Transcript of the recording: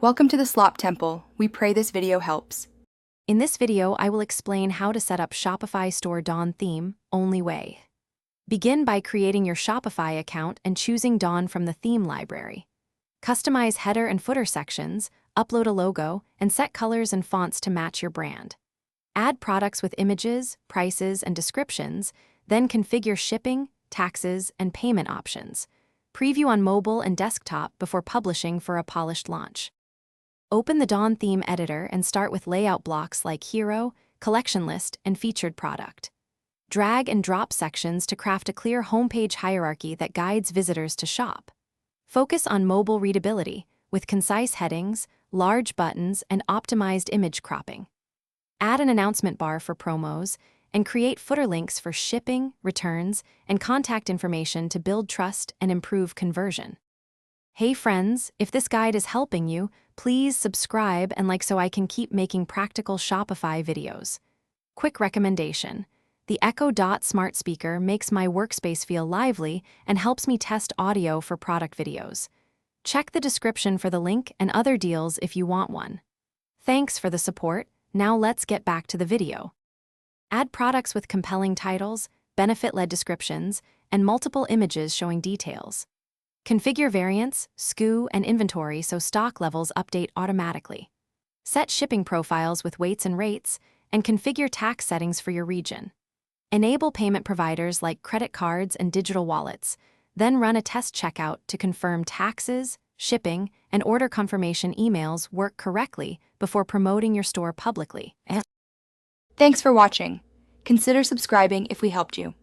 Welcome to the Slop Temple. We pray this video helps. In this video, I will explain how to set up Shopify Store Dawn theme, only way. Begin by creating your Shopify account and choosing Dawn from the theme library. Customize header and footer sections, upload a logo, and set colors and fonts to match your brand. Add products with images, prices, and descriptions, then configure shipping, taxes, and payment options. Preview on mobile and desktop before publishing for a polished launch. Open the Dawn theme editor and start with layout blocks like Hero, Collection List, and Featured Product. Drag and drop sections to craft a clear homepage hierarchy that guides visitors to shop. Focus on mobile readability, with concise headings, large buttons, and optimized image cropping. Add an announcement bar for promos, and create footer links for shipping, returns, and contact information to build trust and improve conversion. Hey friends, if this guide is helping you, please subscribe and like so I can keep making practical Shopify videos. Quick recommendation: the Echo Dot smart speaker makes my workspace feel lively and helps me test audio for product videos. Check the description for the link and other deals if you want one. Thanks for the support. Now let's get back to the video. Add products with compelling titles, benefit-led descriptions, and multiple images showing details. Configure variants, SKU, and inventory so stock levels update automatically. Set shipping profiles with weights and rates, and configure tax settings for your region. Enable payment providers like credit cards and digital wallets, then run a test checkout to confirm taxes, shipping, and order confirmation emails work correctly before promoting your store publicly. Thanks for watching. Consider subscribing if we helped you.